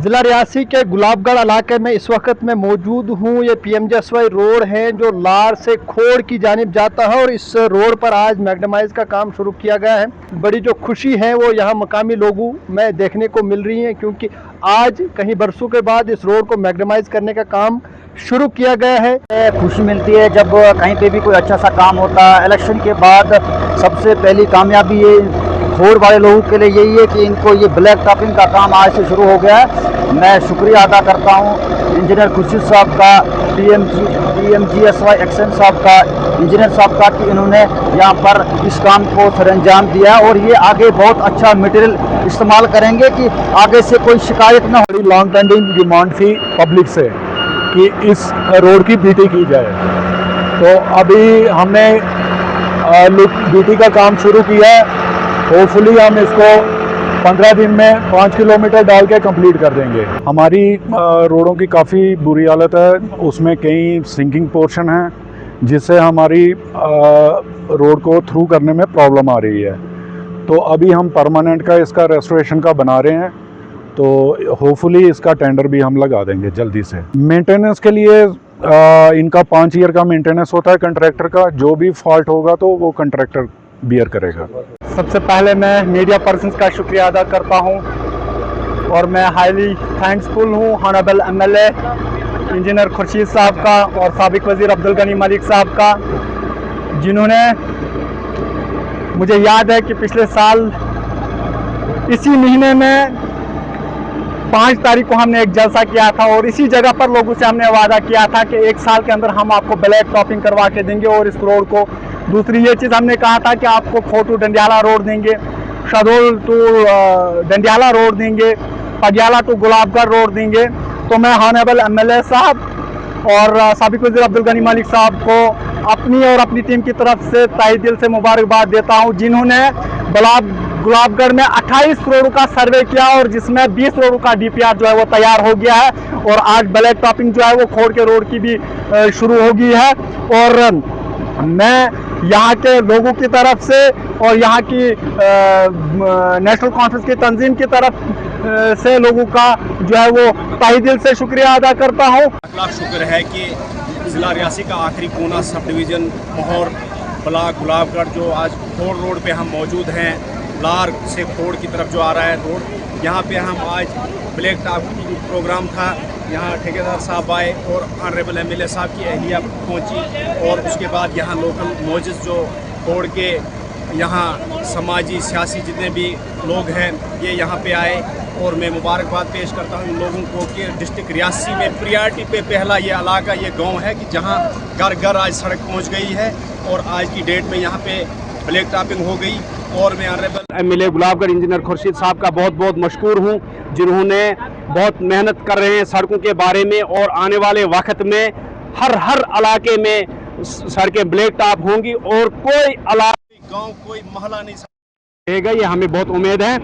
जिला रियासी के गुलाबगढ़ इलाके में इस वक्त मैं मौजूद हूँ। ये पीएमजीएसवाई रोड है जो लार से खोड़ की जानिब जाता है और इस रोड पर आज मैग्नेमाइज का काम शुरू किया गया है। बड़ी जो खुशी है वो यहाँ मकामी लोगों में देखने को मिल रही है, क्योंकि आज कहीं बरसों के बाद इस रोड को मैग्नेमाइज करने का काम शुरू किया गया है। खुशी मिलती है जब कहीं पे भी कोई अच्छा सा काम होता है। इलेक्शन के बाद सबसे पहली कामयाबी ये खोड़ वाले लोगों के लिए यही है कि इनको ये ब्लैक टॉपिंग का काम आज से शुरू हो गया है। मैं शुक्रिया अदा करता हूँ इंजीनियर खुर्शीद साहब का, पीएमजीएसवाई एक्शन साहब का, इंजीनियर साहब का, कि इन्होंने यहाँ पर इस काम को सरअंजाम दिया और ये आगे बहुत अच्छा मटेरियल इस्तेमाल करेंगे कि आगे से कोई शिकायत ना हो। बड़ी लॉन्ग पेंडिंग डिमांड थी पब्लिक से कि इस रोड की बीटी की जाए, तो अभी हमने बीटी का काम शुरू किया है। होपफुली हम इसको 15 दिन में 5 किलोमीटर डाल के कंप्लीट कर देंगे। हमारी रोडों की काफ़ी बुरी हालत है, उसमें कई सिंकिंग पोर्शन हैं जिससे हमारी रोड को थ्रू करने में प्रॉब्लम आ रही है। तो अभी हम परमानेंट का इसका रेस्टोरेशन का बना रहे हैं, तो होपफुली इसका टेंडर भी हम लगा देंगे जल्दी से। मेंटेनेंस के लिए इनका 5 ईयर का मेंटेनेंस होता है कंट्रैक्टर का। जो भी फॉल्ट होगा तो वो कंट्रैक्टर बियर करेगा। सबसे पहले मैं मीडिया पर्सन्स का शुक्रिया अदा करता हूं और मैं हाईली थैंक्सफुल हूं ऑनरेबल एमएलए इंजीनियर खुर्शीद साहब का और साबिक वजीर अब्दुल गनी मलिक साहब का, जिन्होंने, मुझे याद है कि पिछले साल इसी महीने में 5 तारीख को हमने एक जलसा किया था और इसी जगह पर लोगों से हमने वादा किया था कि 1 साल के अंदर हम आपको ब्लैक टॉपिंग करवा के देंगे और इस रोड को। दूसरी ये चीज़ हमने कहा था कि आपको खोटू डंडियाला रोड देंगे, शहडोल टू डंडियाला रोड देंगे, पटियाला टू गुलाबगढ़ रोड देंगे। तो मैं ऑनरेबल एमएलए साहब और साबिक वज़ीर अब्दुल गनी मलिक साहब को अपनी और अपनी टीम की तरफ से तहे दिल से मुबारकबाद देता हूं, जिन्होंने गुलाबगढ़ में 28 रोडों का सर्वे किया और जिसमें 20 रोडों का डीपीआर जो है वो तैयार हो गया है और आज ब्लैक टॉपिंग जो है वो खोड़ के रोड की भी शुरू हो गई है। और मैं यहाँ के लोगों की तरफ से और यहाँ की नेशनल कॉन्फ्रेंस की तंजीम की तरफ से लोगों का जो है वो तहे दिल से शुक्रिया अदा करता हूँ। लाख शुक्र है कि जिला रियासी का आखिरी कोना सब डिवीज़न मोहर ब्लॉक गुलाबगढ़ जो आज खोड़ रोड पे हम मौजूद हैं, लार से खोड़ की तरफ जो आ रहा है रोड, यहाँ पे हम आज ब्लैक टॉप प्रोग्राम था। यहाँ ठेकेदार साहब आए और ऑनरेबल एमएलए साहब की अहलिया पहुँची और उसके बाद यहाँ लोकल मौजूद जो खोड़ के यहाँ समाजी सियासी जितने भी लोग हैं ये यहाँ पे आए और मैं मुबारकबाद पेश करता हूँ इन लोगों को कि डिस्ट्रिक्ट रियासी में प्रियॉरिटी पे पहला ये इलाका ये गांव है कि जहाँ घर घर आज सड़क पहुँच गई है और आज की डेट में यहाँ पे ब्लैक टॉपिंग हो गई। और मैं honourable MLA Gulabgarh engineer Khurshid साहब का बहुत बहुत मशकूर हूँ, जिन्होंने बहुत मेहनत कर रहे हैं सड़कों के बारे में और आने वाले वक्त में हर इलाके में सड़कें ब्लैक टॉप होंगी और कोई इलाका गाँव कोई मोहल्ला नहीं रहेगा, ये हमें बहुत उम्मीद है।